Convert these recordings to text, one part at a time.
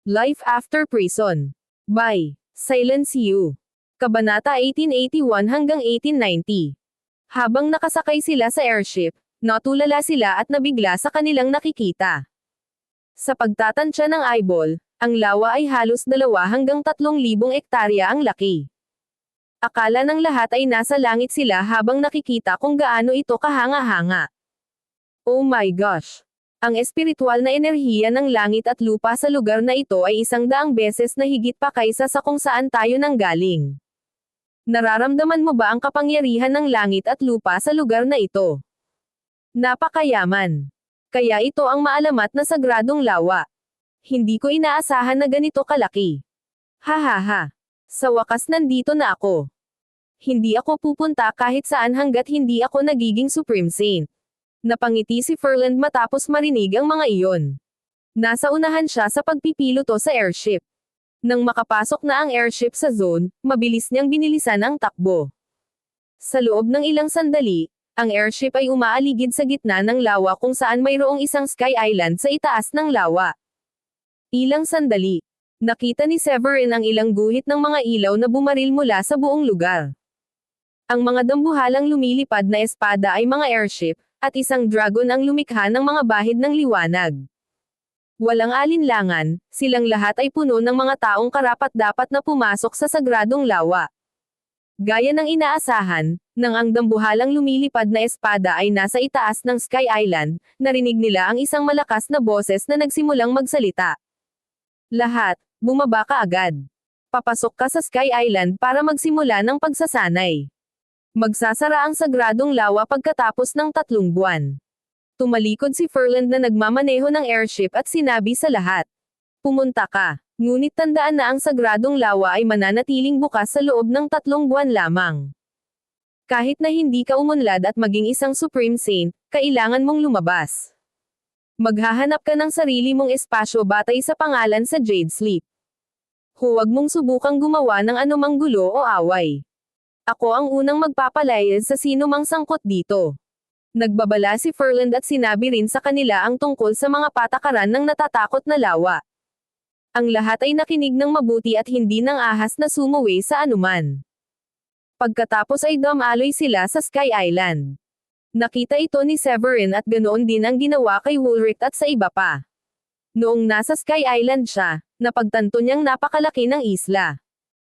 Life After Prison. By Silence You. Kabanata 1881 hanggang 1890. Habang nakasakay sila sa airship, natulala sila at nabigla sa kanilang nakikita. Sa pagtatansya ng eyeball, ang lawa ay halos 2 hanggang 3,000 ektarya ang laki. Akala ng lahat ay nasa langit sila habang nakikita kung gaano ito kahanga-hanga. Oh my gosh! Ang espiritual na enerhiya ng langit at lupa sa lugar na ito ay 100 beses na higit pa kaysa sa kung saan tayo nanggaling. Nararamdaman mo ba ang kapangyarihan ng langit at lupa sa lugar na ito? Napakayaman. Kaya ito ang maalamat na sagradong lawa. Hindi ko inaasahan na ganito kalaki. Hahaha. Sa wakas nandito na ako. Hindi ako pupunta kahit saan hanggat hindi ako nagiging Supreme Saint. Napangiti si Furland matapos marinig ang mga iyon. Nasa unahan siya sa pagpipiloto sa airship. Nang makapasok na ang airship sa zone, mabilis niyang binilisan ang takbo. Sa loob ng ilang sandali, ang airship ay umaaligid sa gitna ng lawa kung saan mayroong isang sky island sa itaas ng lawa. Ilang sandali. Nakita ni Severin ang ilang guhit ng mga ilaw na bumaril mula sa buong lugar. Ang mga dambuhalang lumilipad na espada ay mga airship, at isang dragon ang lumikha ng mga bahid ng liwanag. Walang alinlangan, silang lahat ay puno ng mga taong karapat-dapat na pumasok sa sagradong lawa. Gaya ng inaasahan, nang ang dambuhalang lumilipad na espada ay nasa itaas ng Sky Island, narinig nila ang isang malakas na boses na nagsimulang magsalita. Lahat, bumaba ka agad. Papasok ka sa Sky Island para magsimula ng pagsasanay. Magsasara ang sagradong lawa pagkatapos ng 3 buwan. Tumalikod si Furland na nagmamaneho ng airship at sinabi sa lahat. Pumunta ka. Ngunit tandaan na ang sagradong lawa ay mananatiling bukas sa loob ng 3 buwan lamang. Kahit na hindi ka umunlad at maging isang Supreme Saint, kailangan mong lumabas. Maghahanap ka ng sarili mong espasyo batay sa pangalan sa Jade Sleep. Huwag mong subukang gumawa ng anumang gulo o away. Ako ang unang magpapalayas sa sino mang sangkot dito. Nagbabala si Furland at sinabi rin sa kanila ang tungkol sa mga patakaran ng natatakot na lawa. Ang lahat ay nakinig ng mabuti at hindi nang ahas na sumuwi sa anuman. Pagkatapos ay dumaloy sila sa Sky Island. Nakita ito ni Severin at ganoon din ang ginawa kay Woolrich at sa iba pa. Noong nasa Sky Island siya, napagtanto niyang napakalaki ng isla.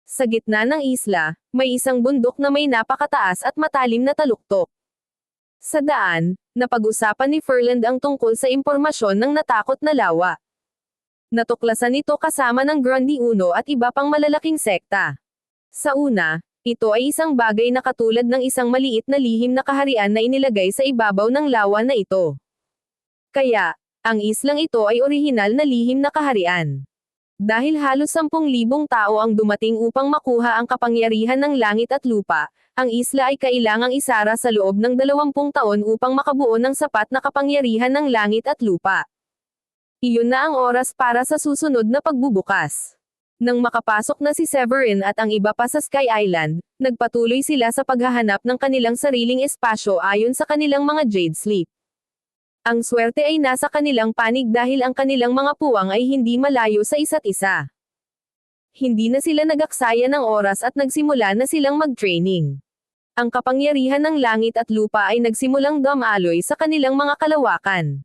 Sa gitna ng isla, may isang bundok na may napakataas at matalim na taluktok. Sa daan, napag-usapan ni Furland ang tungkol sa impormasyon ng natakot na lawa. Natuklasan ito kasama ng Grundy Uno at iba pang malalaking sekta. Sa una, ito ay isang bagay na katulad ng isang maliit na lihim na kaharian na inilagay sa ibabaw ng lawa na ito. Kaya, ang islang ito ay orihinal na lihim na kaharian. Dahil halos 10,000 tao ang dumating upang makuha ang kapangyarihan ng langit at lupa, ang isla ay kailangang isara sa loob ng 20 taon upang makabuo ng sapat na kapangyarihan ng langit at lupa. Iyon na ang oras para sa susunod na pagbubukas. Nang makapasok na si Severin at ang iba pa sa Sky Island, nagpatuloy sila sa paghahanap ng kanilang sariling espasyo ayon sa kanilang mga Jade Sleep. Ang swerte ay nasa kanilang panig dahil ang kanilang mga puwang ay hindi malayo sa isa't isa. Hindi na sila nagaksaya ng oras at nagsimula na silang mag-training. Ang kapangyarihan ng langit at lupa ay nagsimulang dumaloy sa kanilang mga kalawakan.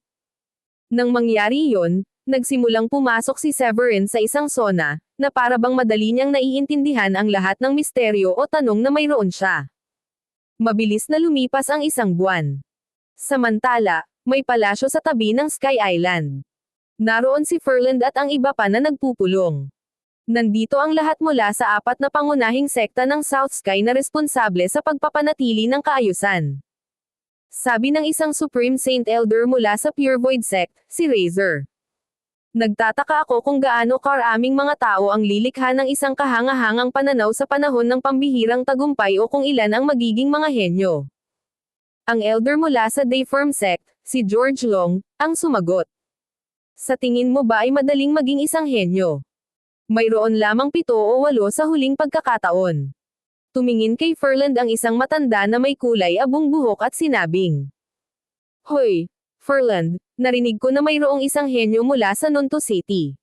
Nang mangyari iyon, nagsimulang pumasok si Severin sa isang zona, na para bang madali niyang naiintindihan ang lahat ng misteryo o tanong na mayroon siya. Mabilis na lumipas ang 1 buwan. Samantala, may palasyo sa tabi ng Sky Island. Naroon si Furland at ang iba pa na nagpupulong. Nandito ang lahat mula sa 4 na pangunahing sekta ng South Sky na responsable sa pagpapanatili ng kaayusan. Sabi ng isang Supreme Saint Elder mula sa Pure Void Sect, si Razor. Nagtataka ako kung gaano karaming mga tao ang lilikha ng isang kahanga-hangang pananaw sa panahon ng pambihirang tagumpay o kung ilan ang magiging mga henyo. Ang elder mula sa Dayform Sect, si George Long, ang sumagot. Sa tingin mo ba ay madaling maging isang henyo? Mayroon lamang 7 o 8 sa huling pagkakataon. Tumingin kay Furland ang isang matanda na may kulay abong buhok at sinabing. Hoy, Furland, narinig ko na mayroong isang henyo mula sa Nonto City.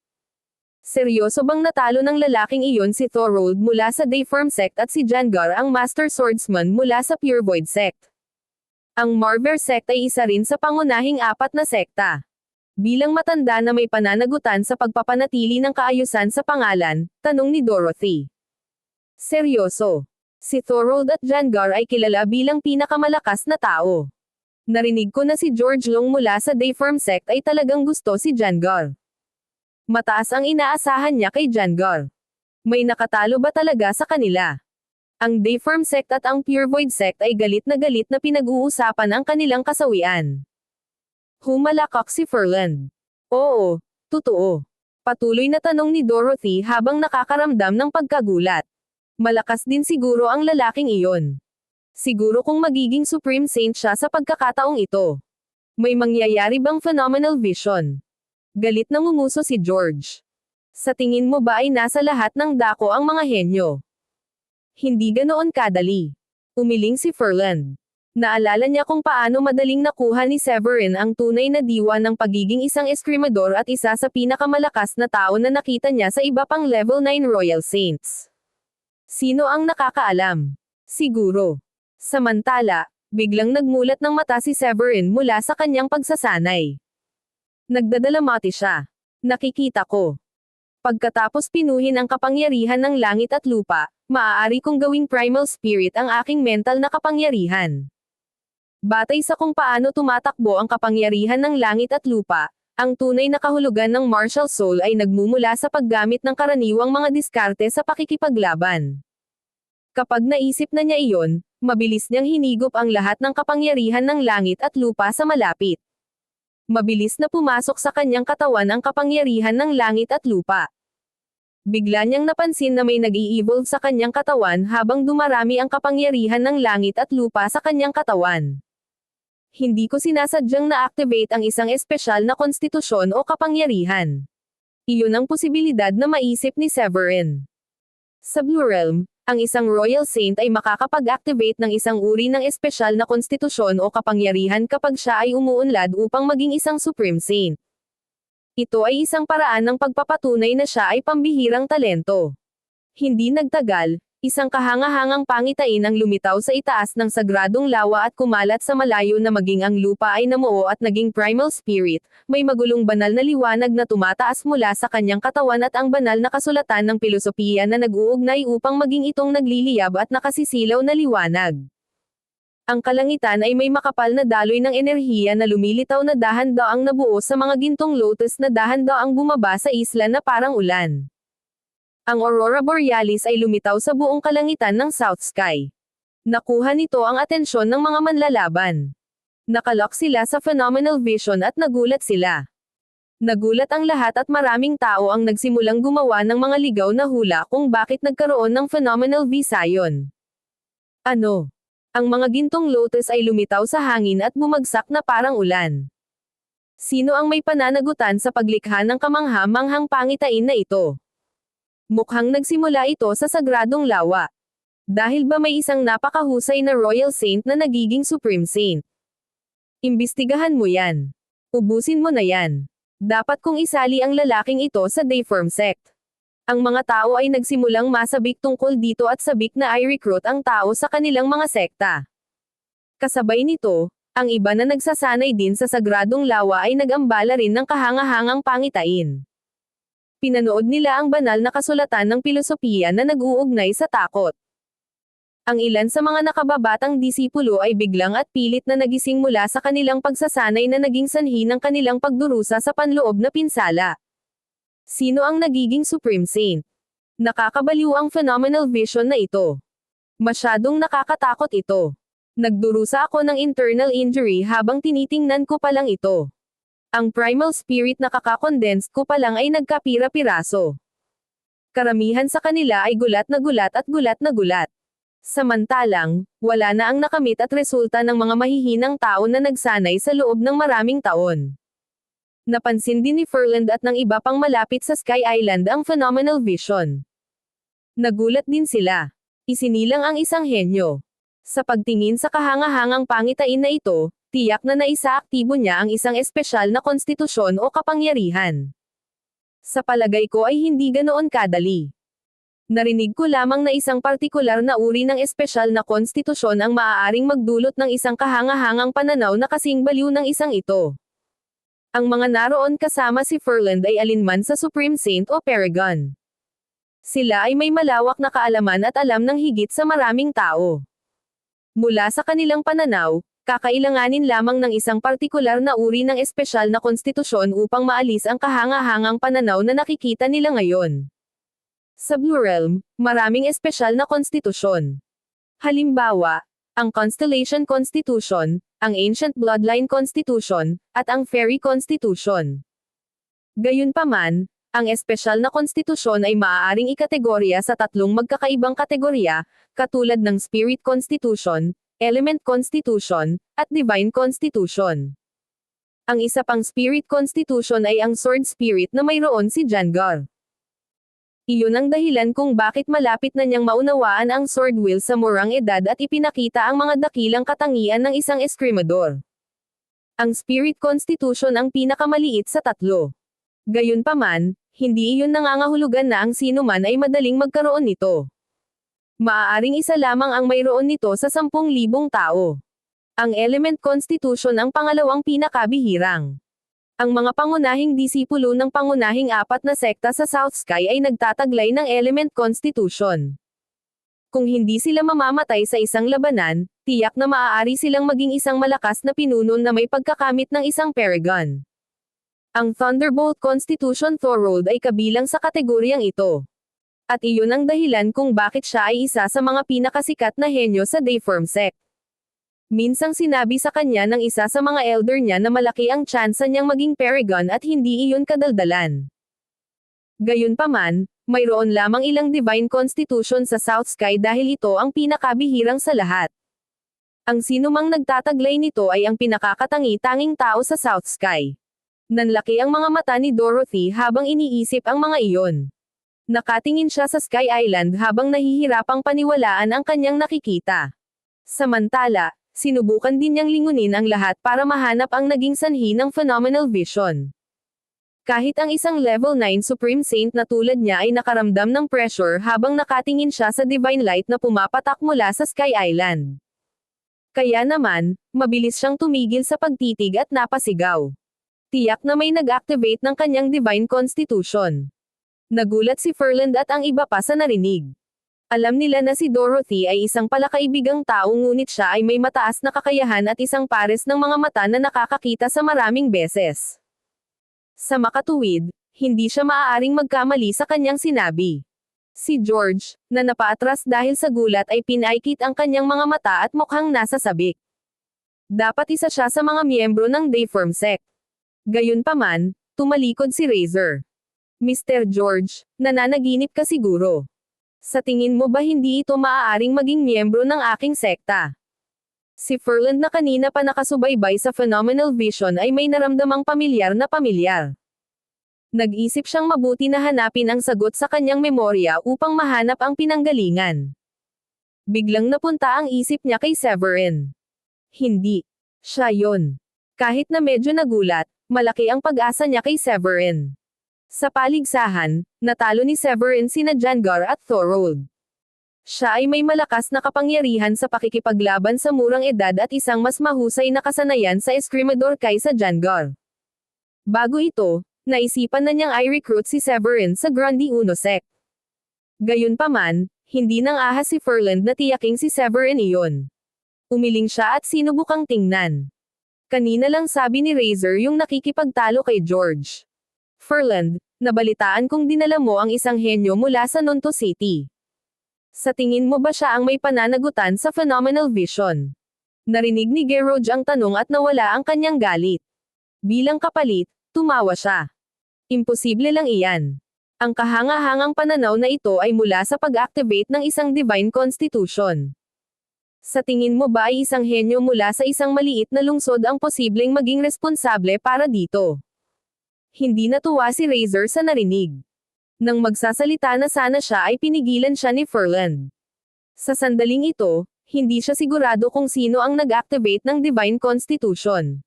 Seryoso bang natalo ng lalaking iyon si Thorold mula sa Dayform sect at si Jangar ang Master Swordsman mula sa Pure Void sect? Ang Marver sect ay isa rin sa pangunahing apat na sekta. Bilang matanda na may pananagutan sa pagpapanatili ng kaayusan sa pangalan, tanong ni Dorothy. Seryoso. Si Thorold at Jangar ay kilala bilang pinakamalakas na tao. Narinig ko na si George Long mula sa Dayform sect ay talagang gusto si Jangar. Mataas ang inaasahan niya kay Jangar. May nakatalo ba talaga sa kanila? Ang Dayform sect at ang Pure Void sect ay galit na pinag-uusapan ang kanilang kasawian. Humalakak si Ferland. Oo, totoo. Patuloy na tanong ni Dorothy habang nakakaramdam ng pagkagulat. Malakas din siguro ang lalaking iyon. Siguro kung magiging Supreme Saint siya sa pagkakataong ito. May mangyayari bang phenomenal vision? Galit na ngumuso si George. Sa tingin mo ba ay nasa lahat ng dako ang mga henyo? Hindi ganoon kadali. Umiling si Ferland. Naalala niya kung paano madaling nakuha ni Severin ang tunay na diwa ng pagiging isang eskrimador at isa sa pinakamalakas na tao na nakita niya sa iba pang level 9 Royal Saints. Sino ang nakakaalam? Siguro. Samantala, biglang nagmulat ng mata si Severin mula sa kanyang pagsasanay. Nagdadalamati siya. Nakikita ko. Pagkatapos pinuhin ang kapangyarihan ng langit at lupa, maaari kong gawing primal spirit ang aking mental na kapangyarihan. Batay sa kung paano tumatakbo ang kapangyarihan ng langit at lupa, ang tunay na kahulugan ng martial soul ay nagmumula sa paggamit ng karaniwang mga diskarte sa pakikipaglaban. Kapag naisip na niya iyon, mabilis niyang hinigop ang lahat ng kapangyarihan ng langit at lupa sa malapit. Mabilis na pumasok sa kanyang katawan ang kapangyarihan ng langit at lupa. Bigla niyang napansin na may nag-i-evolve sa kanyang katawan habang dumarami ang kapangyarihan ng langit at lupa sa kanyang katawan. Hindi ko sinasadyang na-activate ang isang espesyal na konstitusyon o kapangyarihan. Iyon ang posibilidad na maisip ni Severin. Sa Blue Realm, ang isang Royal Saint ay makakapag-activate ng isang uri ng espesyal na konstitusyon o kapangyarihan kapag siya ay umuunlad upang maging isang Supreme Saint. Ito ay isang paraan ng pagpapatunay na siya ay pambihirang talento. Hindi nagtagal, isang kahangahangang pangitain ang lumitaw sa itaas ng sagradong lawa at kumalat sa malayo na maging ang lupa ay namuo at naging primal spirit. May magulong banal na liwanag na tumataas mula sa kanyang katawan at ang banal na kasulatan ng pilosopiya na nag-uugnay upang maging itong nagliliyab at nakasisilaw na liwanag. Ang kalangitan ay may makapal na daloy ng enerhiya na lumilitaw na dahan-daang nabuo sa mga gintong lotus na dahan-daang bumaba sa isla na parang ulan. Ang Aurora Borealis ay lumitaw sa buong kalangitan ng South Sky. Nakuha nito ang atensyon ng mga manlalaban. Nakalok sila sa phenomenal vision at nagulat sila. Nagulat ang lahat at maraming tao ang nagsimulang gumawa ng mga ligaw na hula kung bakit nagkaroon ng phenomenal vision. Ano? Ang mga gintong lotus ay lumitaw sa hangin at bumagsak na parang ulan. Sino ang may pananagutan sa paglikha ng kamangha-manghang pangitain na ito? Mukhang nagsimula ito sa sagradong lawa. Dahil ba may isang napakahusay na Royal Saint na nagiging Supreme Saint? Imbestigahan mo yan. Ubusin mo na yan. Dapat kong isali ang lalaking ito sa Dayform sect. Ang mga tao ay nagsimulang masabik tungkol dito at sabik na i-recruit ang tao sa kanilang mga sekta. Kasabay nito, ang iba na nagsasanay din sa sagradong lawa ay nag-ambala rin ng kahangahangang pangitain. Pinanood nila ang banal na kasulatan ng pilosopiya na nag-uugnay sa takot. Ang ilan sa mga nakababatang disipulo ay biglang at pilit na nagising mula sa kanilang pagsasanay na naging sanhi ng kanilang pagdurusa sa panloob na pinsala. Sino ang nagiging Supreme Saint? Nakakabaliw ang phenomenal vision na ito. Masyadong nakakatakot ito. Nagdurusa ako ng internal injury habang tinitingnan ko pa lang ito. Ang primal spirit na kakakondensed ko pa lang ay nagkapira-piraso. Karamihan sa kanila ay gulat na gulat at gulat na gulat. Samantalang, wala na ang nakamit at resulta ng mga mahihinang tao na nagsanay sa loob ng maraming taon. Napansin din ni Ferland at ng iba pang malapit sa Sky Island ang phenomenal vision. Nagulat din sila. Isinilang ang isang henyo. Sa pagtingin sa kahangahangang pangitain na ito, tiyak na naisaaktibo niya ang isang espesyal na konstitusyon o kapangyarihan. Sa palagay ko ay hindi ganoon kadali. Narinig ko lamang na isang partikular na uri ng espesyal na konstitusyon ang maaaring magdulot ng isang kahangahangang pananaw na kasing baliw ng isang ito. Ang mga naroon kasama si Ferland ay alinman sa Supreme Saint o Paragon. Sila ay may malawak na kaalaman at alam ng higit sa maraming tao. Mula sa kanilang pananaw, kakailanganin lamang ng isang partikular na uri ng espesyal na konstitusyon upang maalis ang kahangahangang pananaw na nakikita nila ngayon. Sa Blue Realm, maraming espesyal na konstitusyon. Halimbawa, ang Constellation Constitution, ang Ancient Bloodline Constitution, at ang Fairy Constitution. Gayunpaman, ang espesyal na konstitusyon ay maaaring ikategorya sa tatlong magkakaibang kategorya, katulad ng Spirit Constitution, Element Constitution, at Divine Constitution. Ang isa pang Spirit Constitution ay ang Sword Spirit na mayroon si Jangar. Iyon ang dahilan kung bakit malapit na niyang maunawaan ang sword will sa murang edad at ipinakita ang mga dakilang katangian ng isang eskrimador. Ang Spirit Constitution ang pinakamaliit sa tatlo. Gayunpaman, hindi iyon nangangahulugan na ang sinuman ay madaling magkaroon nito. Maaaring isa lamang ang mayroon nito sa 10,000 tao. Ang Element Constitution ang pangalawang pinakabihirang. Ang mga pangunahing disipulo ng pangunahing apat na sekta sa South Sky ay nagtataglay ng Element Constitution. Kung hindi sila mamamatay sa isang labanan, tiyak na maaari silang maging isang malakas na pinuno na may pagkakamit ng isang Paragon. Ang Thunderbolt Constitution Thorold ay kabilang sa kategoryang ito. At iyon ang dahilan kung bakit siya ay isa sa mga pinakasikat na henyo sa Dayform sect. Minsang sinabi sa kanya ng isa sa mga elder niya na malaki ang tsansa niyang maging Paragon at hindi iyon kadaldalan. Gayunpaman, mayroon lamang ilang Divine Constitution sa South Sky dahil ito ang pinakabihirang sa lahat. Ang sinumang nagtataglay nito ay ang pinakakatangi-tanging tao sa South Sky. Nanlaki ang mga mata ni Dorothy habang iniisip ang mga iyon. Nakatingin siya sa Sky Island habang nahihirapang paniwalaan ang kanyang nakikita. Samantala, sinubukan din niyang lingunin ang lahat para mahanap ang naging sanhi ng phenomenal vision. Kahit ang isang level 9 Supreme Saint na tulad niya ay nakaramdam ng pressure habang nakatingin siya sa divine light na pumapatak mula sa Sky Island. Kaya naman, mabilis siyang tumigil sa pagtitig at napasigaw. Tiyak na may nag-activate ng kanyang Divine Constitution. Nagulat si Ferland at ang iba pa sa narinig. Alam nila na si Dorothy ay isang palakaibigang tao ngunit siya ay may mataas na kakayahan at isang pares ng mga mata na nakakakita sa maraming beses. Sa makatuwid, hindi siya maaaring magkamali sa kanyang sinabi. Si George, na napaatras dahil sa gulat ay pinaikit ang kanyang mga mata at mukhang nasa sabik. Dapat isa siya sa mga miyembro ng Dayform sect. Gayunpaman, tumalikod si Razor. Mr. George, nananaginip ka siguro. Sa tingin mo ba hindi ito maaaring maging miyembro ng aking sekta? Si Ferland na kanina pa nakasubaybay sa phenomenal vision ay may naramdamang pamilyar na pamilyar. Nag-isip siyang mabuti na hanapin ang sagot sa kanyang memorya upang mahanap ang pinanggalingan. Biglang napunta ang isip niya kay Severin. Hindi. Siya yon. Kahit na medyo nagulat, malaki ang pag-asa niya kay Severin. Sa paligsahan, natalo ni Severin sina Jangar at Thorold. Siya ay may malakas na kapangyarihan sa pakikipaglaban sa murang edad at isang mas mahusay na kasanayan sa eskrimador kaysa Jangar. Bago ito, naisipan na niyang i-recruit si Severin sa Grundy Uno sect. Gayunpaman, hindi nang ahas si Ferland na tiyaking si Severin iyon. Umiling siya at sinubukang tingnan. Kanina lang sabi ni Razor yung nakikipagtalo kay George. Ferland, nabalitaan kong dinala mo ang isang henyo mula sa Nonto City. Sa tingin mo ba siya ang may pananagutan sa phenomenal vision? Narinig ni George ang tanong at nawala ang kanyang galit. Bilang kapalit, tumawa siya. Imposible lang iyan. Ang kahangahangang pananaw na ito ay mula sa pag-activate ng isang Divine Constitution. Sa tingin mo ba ay isang henyo mula sa isang maliit na lungsod ang posibleng maging responsable para dito? Hindi natuwa si Razor sa narinig. Nang magsasalita na sana siya ay pinigilan siya ni Ferland. Sa sandaling ito, hindi siya sigurado kung sino ang nag-activate ng Divine Constitution.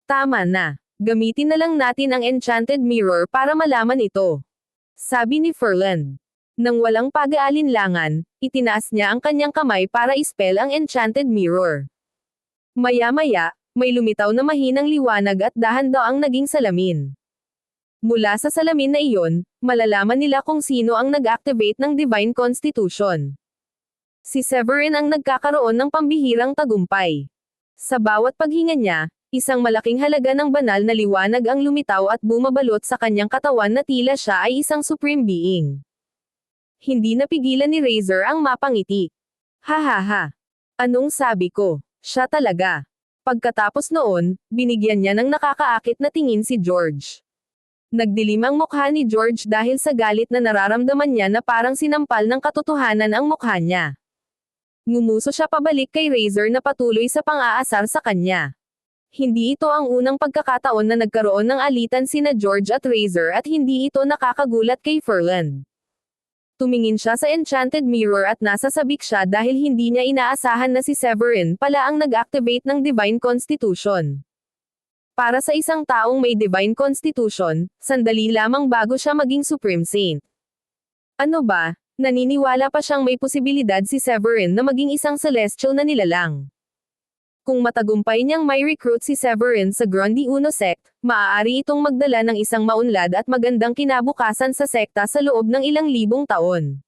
Tama na. Gamitin na lang natin ang Enchanted Mirror para malaman ito. Sabi ni Furland. Nang walang pag-aalinlangan, itinaas niya ang kanyang kamay para ispell ang Enchanted Mirror. Maya-maya, may lumitaw na mahinang liwanag at dahan-daang naging salamin. Mula sa salamin na iyon, malalaman nila kung sino ang nag-activate ng Divine Constitution. Si Severin ang nagkakaroon ng pambihirang tagumpay. Sa bawat paghinga niya, isang malaking halaga ng banal na liwanag ang lumitaw at bumabalot sa kanyang katawan na tila siya ay isang supreme being. Hindi napigilan ni Razor ang mapangiti. Hahaha. Anong sabi ko? Siya talaga. Pagkatapos noon, binigyan niya ng nakakaakit na tingin si George. Nagdilim ang mukha ni George dahil sa galit na nararamdaman niya na parang sinampal ng katotohanan ang mukha niya. Ngumuso siya pabalik kay Razor na patuloy sa pang-aasar sa kanya. Hindi ito ang unang pagkakataon na nagkaroon ng alitan sina George at Razor at hindi ito nakakagulat kay Furland. Tumingin siya sa Enchanted Mirror at nasasabik siya dahil hindi niya inaasahan na si Severin pala ang nag-activate ng Divine Constitution. Para sa isang taong may Divine Constitution, sandali lamang bago siya maging Supreme Saint. Ano ba? Naniniwala pa siyang may posibilidad si Severin na maging isang celestial na nilalang. Kung matagumpay niyang may recruit si Severin sa Grundy Uno Sect, maaari itong magdala ng isang maunlad at magandang kinabukasan sa sekta sa loob ng ilang libong taon.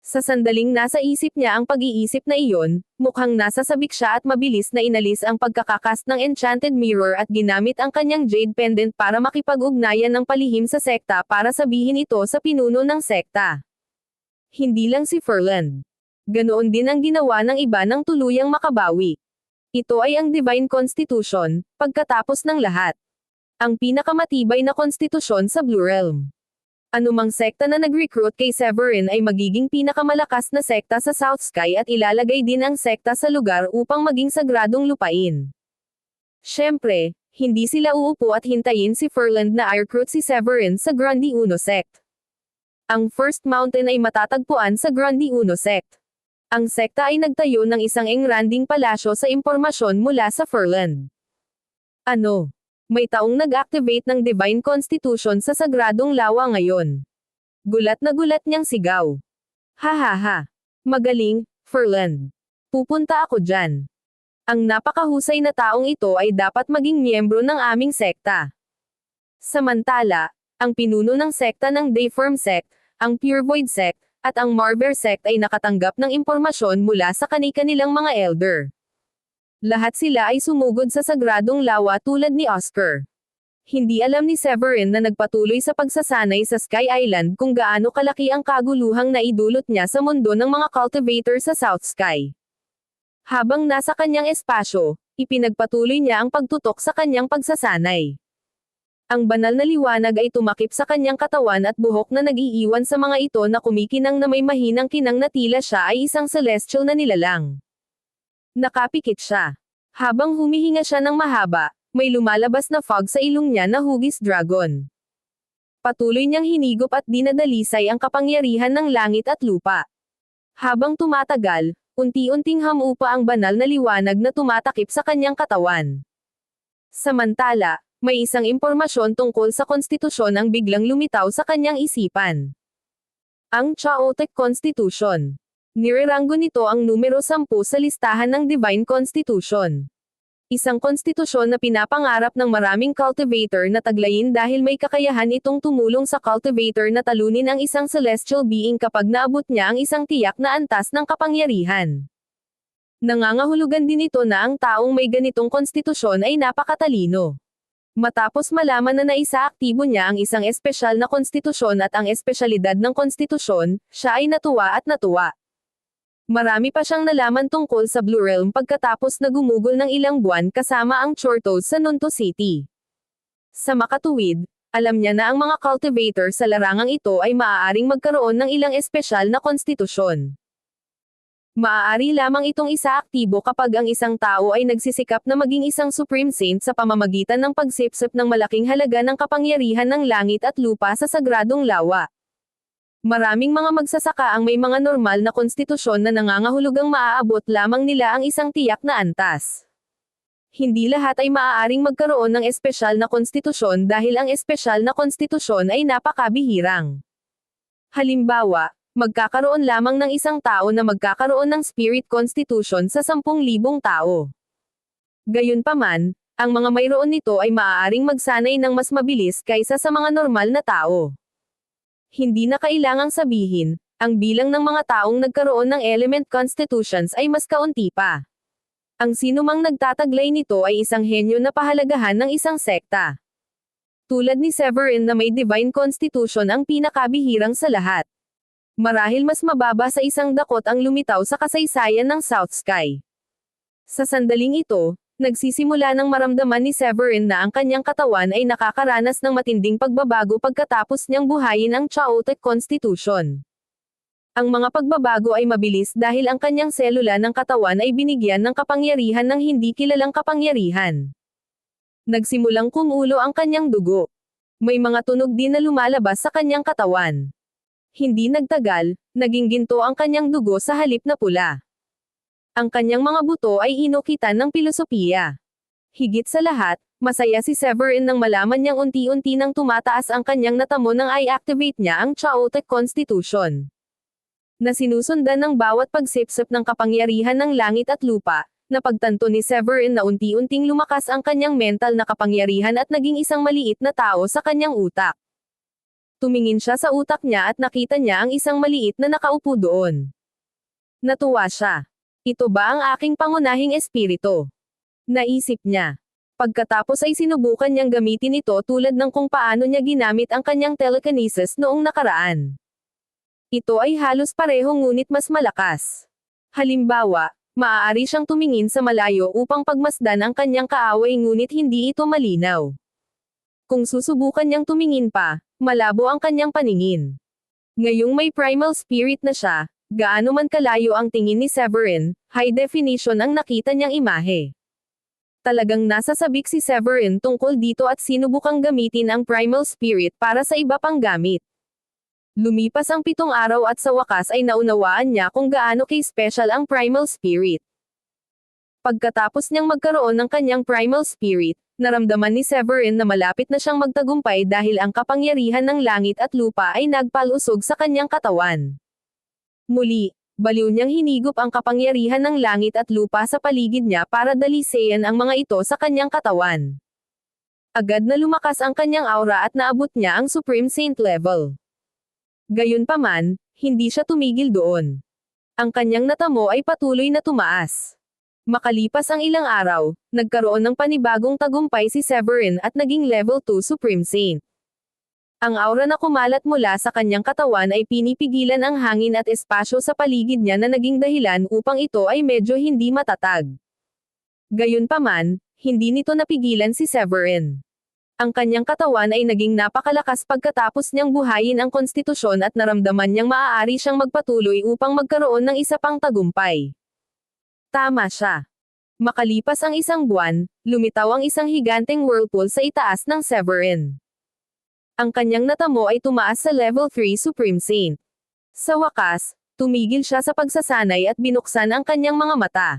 Sa sandaling nasa isip niya ang pag-iisip na iyon, mukhang nasasabik siya at mabilis na inalis ang pagkakakast ng Enchanted Mirror at ginamit ang kanyang Jade Pendant para makipag-ugnayan ng palihim sa sekta para sabihin ito sa pinuno ng sekta. Hindi lang si Furland. Ganoon din ang ginawa ng iba ng tuluyang makabawi. Ito ay ang Divine Constitution, pagkatapos ng lahat. Ang pinakamatibay na konstitusyon sa Blue Realm. Anumang sekta na nag-recruit kay Severin ay magiging pinakamalakas na sekta sa South Sky at ilalagay din ang sekta sa lugar upang maging sagradong lupain. Siyempre, hindi sila uupo at hintayin si Furland na i-recruit si Severin sa Grundy Uno Sect. Ang First Mountain ay matatagpuan sa Grundy Uno Sect. Ang sekta ay nagtayo ng isang engranding palasyo sa impormasyon mula sa Furland. Ano? May taong nag-activate ng Divine Constitution sa sagradong lawa ngayon. Gulat na gulat niyang sigaw. Hahaha. Magaling, Furland. Pupunta ako dyan. Ang napakahusay na taong ito ay dapat maging miyembro ng aming sekta. Samantala, ang pinuno ng sekta ng Dayform Sect, ang Pure Void Sect, at ang Marver Sect ay nakatanggap ng impormasyon mula sa kani-kanilang mga elder. Lahat sila ay sumugod sa sagradong lawa tulad ni Oscar. Hindi alam ni Severin na nagpatuloy sa pagsasanay sa Sky Island kung gaano kalaki ang kaguluhang naidulot niya sa mundo ng mga cultivator sa South Sky. Habang nasa kanyang espasyo, ipinagpatuloy niya ang pagtutok sa kanyang pagsasanay. Ang banal na liwanag ay tumakip sa kanyang katawan at buhok na nag-iiwan sa mga ito na kumikinang na may mahinang kinang na tila siya ay isang celestial na nilalang. Nakapikit siya. Habang humihinga siya ng mahaba, may lumalabas na fog sa ilong niya na hugis dragon. Patuloy niyang hinigop at dinadalisay ang kapangyarihan ng langit at lupa. Habang tumatagal, unti-unting hamupa ang banal na liwanag na tumatakip sa kanyang katawan. Samantala, may isang impormasyon tungkol sa konstitusyon ang biglang lumitaw sa kanyang isipan. Ang Chaotic Constitution. Nireranggo nito ang numero 10 sa listahan ng Divine Constitution. Isang konstitusyon na pinapangarap ng maraming cultivator na taglayin dahil may kakayahan itong tumulong sa cultivator na talunin ang isang celestial being kapag naabot niya ang isang tiyak na antas ng kapangyarihan. Nangangahulugan din ito na ang taong may ganitong konstitusyon ay napakatalino. Matapos malaman na naisaaktibo niya ang isang espesyal na konstitusyon at ang espesyalidad ng konstitusyon, siya ay natuwa at natuwa. Marami pa siyang nalaman tungkol sa Blue Realm pagkatapos na gumugol ng ilang buwan kasama ang Chortos sa Nunto City. Sa makatuwid, alam niya na ang mga cultivator sa larangang ito ay maaaring magkaroon ng ilang espesyal na konstitusyon. Maaari lamang itong isaaktibo kapag ang isang tao ay nagsisikap na maging isang Supreme Saint sa pamamagitan ng pagsipsip ng malaking halaga ng kapangyarihan ng langit at lupa sa sagradong lawa. Maraming mga magsasaka ang may mga normal na konstitusyon na nangangahulugang maaabot lamang nila ang isang tiyak na antas. Hindi lahat ay maaaring magkaroon ng espesyal na konstitusyon dahil ang espesyal na konstitusyon ay napakabihirang. Halimbawa, magkakaroon lamang ng isang tao na magkakaroon ng spirit constitution sa 10,000 tao. Gayunpaman, ang mga mayroon nito ay maaaring magsanay ng mas mabilis kaysa sa mga normal na tao. Hindi na kailangang sabihin, ang bilang ng mga taong nagkaroon ng element constitutions ay mas kaunti pa. Ang sinumang nagtataglay nito ay isang henyo na pahalagahan ng isang sekta. Tulad ni Severin na may divine constitution ang pinakabihirang sa lahat. Marahil mas mababa sa isang dakot ang lumitaw sa kasaysayan ng South Sky. Sa sandaling ito, nagsisimula ng maramdaman ni Severin na ang kanyang katawan ay nakakaranas ng matinding pagbabago pagkatapos niyang buhayin ang Chaotic Constitution. Ang mga pagbabago ay mabilis dahil ang kanyang selula ng katawan ay binigyan ng kapangyarihan ng hindi kilalang kapangyarihan. Nagsimulang kumulo ang kanyang dugo. May mga tunog din na lumalabas sa kanyang katawan. Hindi nagtagal, naging ginto ang kanyang dugo sa halip na pula. Ang kanyang mga buto ay inukitan ng pilosopiya. Higit sa lahat, masaya si Severin nang malaman niyang unti-unti nang tumataas ang kanyang natamo nang i-activate niya ang Chaotic Constitution. Na sinusundan ng bawat pagsipsip ng kapangyarihan ng langit at lupa, napagtanto ni Severin na unti-unting lumakas ang kanyang mental na kapangyarihan at naging isang maliit na tao sa kanyang utak. Tumingin siya sa utak niya at nakita niya ang isang maliit na nakaupo doon. Natuwa siya. Ito ba ang aking pangunahing espiritu? Naisip niya. Pagkatapos ay sinubukan niyang gamitin ito tulad ng kung paano niya ginamit ang kanyang telekinesis noong nakaraan. Ito ay halos pareho ngunit mas malakas. Halimbawa, maaari siyang tumingin sa malayo upang pagmasdan ang kanyang kaaway ngunit hindi ito malinaw. Kung susubukan niyang tumingin pa, malabo ang kanyang paningin. Ngayong may primal spirit na siya, gaano man kalayo ang tingin ni Severin, high definition ang nakita niyang imahe. Talagang nasasabik si Severin tungkol dito at sinubukang gamitin ang primal spirit para sa iba pang gamit. Lumipas ang 7 araw at sa wakas ay naunawaan niya kung gaano kay-special ang primal spirit. Pagkatapos niyang magkaroon ng kanyang primal spirit, naramdaman ni Severin na malapit na siyang magtagumpay dahil ang kapangyarihan ng langit at lupa ay nagpalusog sa kanyang katawan. Muli, baliw niyang hinigop ang kapangyarihan ng langit at lupa sa paligid niya para dalisayan ang mga ito sa kanyang katawan. Agad na lumakas ang kanyang aura at naabot niya ang Supreme Saint level. Gayunpaman, hindi siya tumigil doon. Ang kanyang natamo ay patuloy na tumaas. Makalipas ang ilang araw, nagkaroon ng panibagong tagumpay si Severin at naging level 2 Supreme Saint. Ang aura na kumalat mula sa kanyang katawan ay pinipigilan ang hangin at espasyo sa paligid niya na naging dahilan upang ito ay medyo hindi matatag. Gayunpaman, hindi nito napigilan si Severin. Ang kanyang katawan ay naging napakalakas pagkatapos niyang buhayin ang konstitusyon at naramdaman niyang maaari siyang magpatuloy upang magkaroon ng isa pang tagumpay. Tama siya. Makalipas ang isang buwan, lumitaw ang isang higanteng whirlpool sa itaas ng Severin. Ang kanyang natamo ay tumaas sa level 3 Supreme Saint. Sa wakas, tumigil siya sa pagsasanay at binuksan ang kanyang mga mata.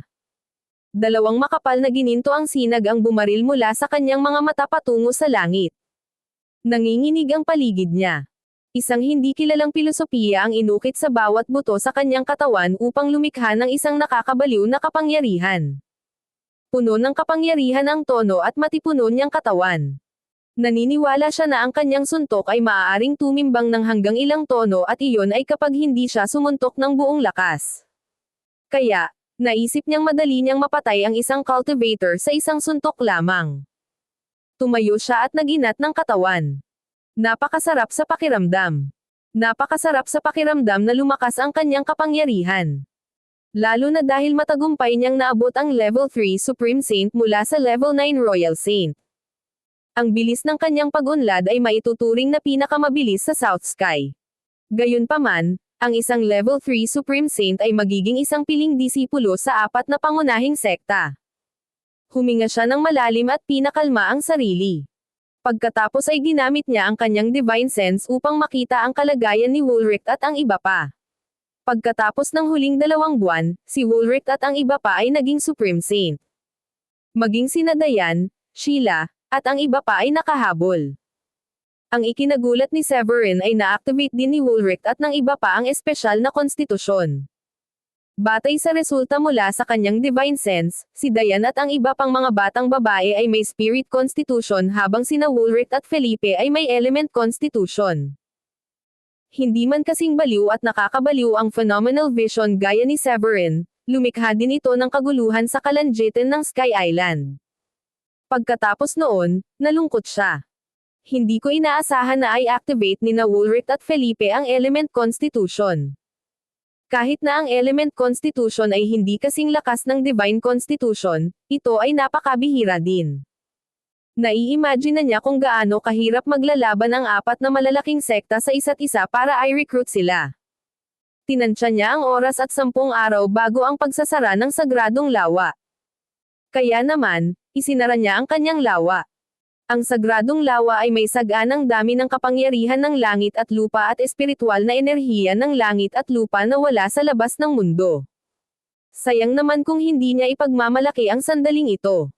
Dalawang makapal na gininto ang sinag ang bumaril mula sa kanyang mga mata patungo sa langit. Nanginginig ang paligid niya. Isang hindi kilalang pilosopiya ang inukit sa bawat buto sa kanyang katawan upang lumikha ng isang nakakabaliw na kapangyarihan. Puno ng kapangyarihan ang tono at matipuno niyang katawan. Naniniwala siya na ang kanyang suntok ay maaaring tumimbang ng hanggang ilang tono at iyon ay kapag hindi siya sumuntok ng buong lakas. Kaya, naisip niyang madali niyang mapatay ang isang cultivator sa isang suntok lamang. Tumayo siya at naginat ng katawan. Napakasarap sa pakiramdam. Napakasarap sa pakiramdam na lumakas ang kanyang kapangyarihan. Lalo na dahil matagumpay niyang naabot ang level 3 Supreme Saint mula sa level 9 Royal Saint. Ang bilis ng kanyang pag-unlad ay maituturing na pinakamabilis sa South Sky. Gayunpaman, ang isang level 3 Supreme Saint ay magiging isang piling disipulo sa 4 na pangunahing sekta. Huminga siya ng malalim at pinakalma ang sarili. Pagkatapos ay ginamit niya ang kanyang divine sense upang makita ang kalagayan ni Woolrich at ang iba pa. Pagkatapos ng huling 2 buwan, si Woolrich at ang iba pa ay naging Supreme Saint. Maging sina Dayan, Sheila, at ang iba pa ay nakahabol. Ang ikinagulat ni Severin ay na-activate din ni Woolrich at ng iba pa ang espesyal na konstitusyon. Batay sa resulta mula sa kanyang divine sense, si Dayan at ang iba pang mga batang babae ay may spirit constitution habang sina Woolrich at Felipe ay may element constitution. Hindi man kasing baliw at nakakabaliw ang phenomenal vision gaya ni Severin, lumikha din ito ng kaguluhan sa kalangitan ng Sky Island. Pagkatapos noon, nalungkot siya. Hindi ko inaasahan na i-activate ni na Woolrich at Felipe ang element constitution. Kahit na ang element constitution ay hindi kasing lakas ng divine constitution, ito ay napakabihira din. Nai-imagine na niya kung gaano kahirap maglalaban ang apat na malalaking sekta sa isa't isa para i-recruit sila. Tinansya niya ang oras at 10 araw bago ang pagsasara ng sagradong lawa. Kaya naman, isinara niya ang kanyang lawa. Ang sagradong lawa ay may saganang dami ng kapangyarihan ng langit at lupa at espiritual na enerhiya ng langit at lupa na wala sa labas ng mundo. Sayang naman kung hindi niya ipagmamalaki ang sandaling ito.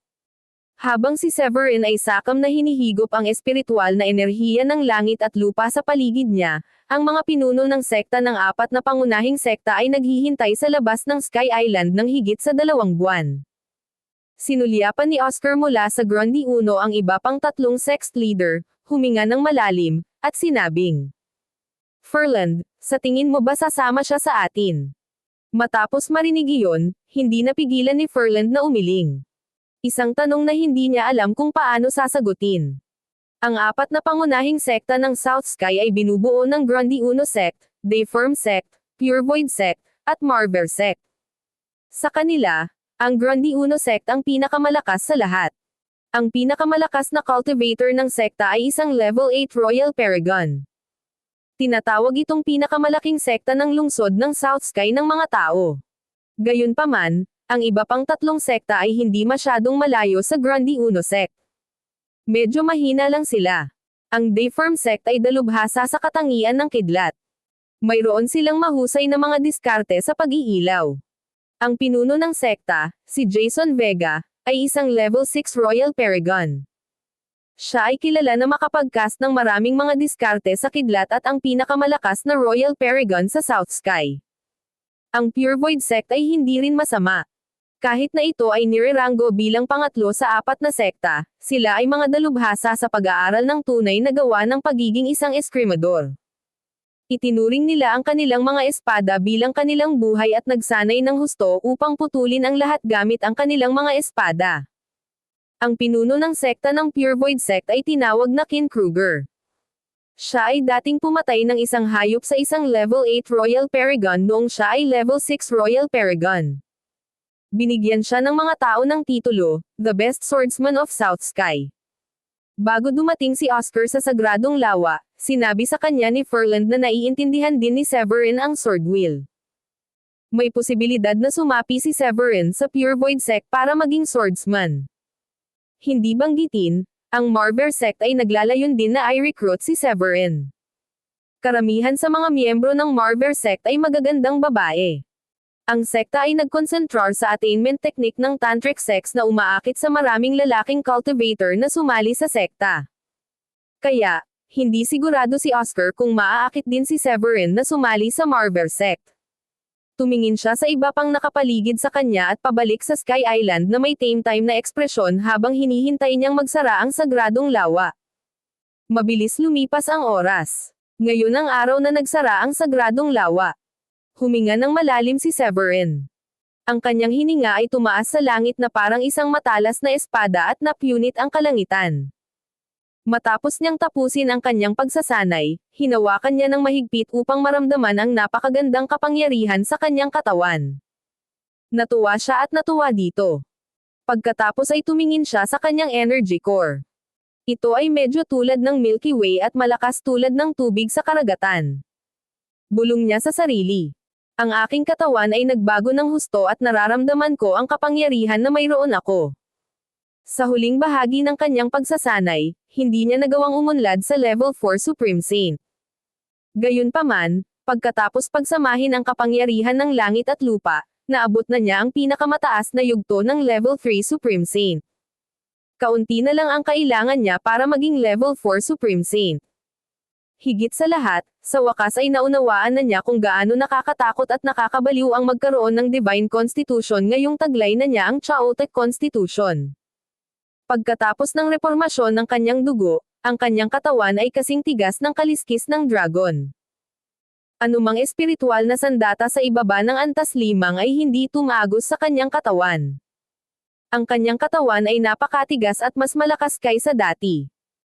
Habang si Severin ay sakam na hinihigop ang espiritual na enerhiya ng langit at lupa sa paligid niya, ang mga pinuno ng sekta ng apat na pangunahing sekta ay naghihintay sa labas ng Sky Island ng higit sa 2 buwan. Sinulyapan ni Oscar mula sa Grundy Uno ang iba pang 3 sect leader, huminga ng malalim, at sinabing, "Ferland, sa tingin mo ba sasama siya sa atin?" Matapos marinig iyon, hindi napigilan ni Ferland na umiling. Isang tanong na hindi niya alam kung paano sasagutin. Ang apat na pangunahing sekta ng South Sky ay binubuo ng Grundy Uno sect, Dayform sect, Pure Void sect, at Marver sect. Sa kanila, ang Grundy Uno sect ang pinakamalakas sa lahat. Ang pinakamalakas na cultivator ng sekta ay isang level 8 Royal Paragon. Tinatawag itong pinakamalaking sekta ng lungsod ng South Sky ng mga tao. Gayunpaman, ang iba pang 3 sekta ay hindi masyadong malayo sa Grundy Uno sect. Medyo mahina lang sila. Ang Dayform sect ay dalubhasa sa katangian ng kidlat. Mayroon silang mahusay na mga diskarte sa pag-iilaw. Ang pinuno ng sekta, si Jason Vega, ay isang level 6 Royal Paragon. Siya ay kilala na makapag-cast ng maraming mga diskarte sa kidlat at ang pinakamalakas na Royal Paragon sa South Sky. Ang Pure Void sect ay hindi rin masama. Kahit na ito ay nireranggo bilang pangatlo sa 4 na sekta, sila ay mga dalubhasa sa pag-aaral ng tunay na gawa ng pagiging isang eskrimador. Itinuring nila ang kanilang mga espada bilang kanilang buhay at nagsanay ng husto upang putulin ang lahat gamit ang kanilang mga espada. Ang pinuno ng sekta ng Pure Void sect ay tinawag na Kin Kruger. Siya ay dating pumatay ng isang hayop sa isang level 8 Royal Paragon noong siya ay level 6 Royal Paragon. Binigyan siya ng mga tao ng titulo, The Best Swordsman of South Sky. Bago dumating si Oscar sa Sagradong Lawa, sinabi sa kanya ni Ferland na naiintindihan din ni Severin ang sword wheel. May posibilidad na sumapi si Severin sa Pure Void sect para maging swordsman. Hindi banggitin, ang Marver sect ay naglalayon din na i-recruit si Severin. Karamihan sa mga miyembro ng Marver sect ay magagandang babae. Ang sekta ay nagkonsentrar sa attainment technique ng tantric sex na umaakit sa maraming lalaking cultivator na sumali sa sekta. Kaya, hindi sigurado si Oscar kung maaakit din si Severin na sumali sa Marver sect. Tumingin siya sa iba pang nakapaligid sa kanya at pabalik sa Sky Island na may tame time na ekspresyon habang hinihintay niyang magsara ang sagradong lawa. Mabilis lumipas ang oras. Ngayon ang araw na nagsara ang sagradong lawa. Huminga ng malalim si Severin. Ang kanyang hininga ay tumaas sa langit na parang isang matalas na espada at napunit ang kalangitan. Matapos niyang tapusin ang kanyang pagsasanay, hinawakan niya ng mahigpit upang maramdaman ang napakagandang kapangyarihan sa kanyang katawan. Natuwa siya at natuwa dito. Pagkatapos ay tumingin siya sa kanyang energy core. Ito ay medyo tulad ng Milky Way at malakas tulad ng tubig sa karagatan. Bulong niya sa sarili. Ang aking katawan ay nagbago ng husto at nararamdaman ko ang kapangyarihan na mayroon ako. Sa huling bahagi ng kanyang pagsasanay, hindi niya nagawang umunlad sa level 4 Supreme Saint. Gayunpaman, pagkatapos pagsamahin ang kapangyarihan ng langit at lupa, naabot na niya ang pinakamataas na yugto ng level 3 Supreme Saint. Kaunti na lang ang kailangan niya para maging level 4 Supreme Saint. Higit sa lahat, sa wakas ay naunawaan na niya kung gaano nakakatakot at nakakabaliw ang magkaroon ng Divine Constitution ngayong taglay na niya ang Chaotic Constitution. Pagkatapos ng reformasyon ng kanyang dugo, ang kanyang katawan ay kasing tigas ng kaliskis ng dragon. Anumang espiritual na sandata sa ibaba ng antas 5 ay hindi tumagos sa kanyang katawan. Ang kanyang katawan ay napakatigas at mas malakas kaysa dati.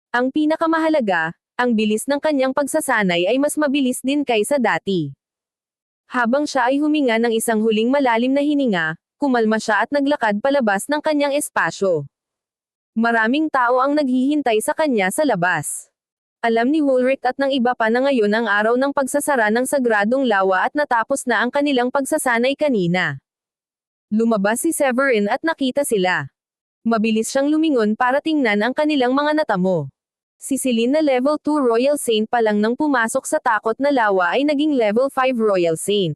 Ang pinakamahalaga, ang bilis ng kanyang pagsasanay ay mas mabilis din kaysa dati. Habang siya ay huminga ng isang huling malalim na hininga, kumalma siya at naglakad palabas ng kanyang espasyo. Maraming tao ang naghihintay sa kanya sa labas. Alam ni Woolrich at ng iba pa na ngayon ang araw ng pagsasara ng sagradong lawa at natapos na ang kanilang pagsasanay kanina. Lumabas si Severin at nakita sila. Mabilis siyang lumingon para tingnan ang kanilang mga natamo. Si Celine na level 2 Royal Saint pa lang nang pumasok sa takot na lawa ay naging level 5 Royal Saint.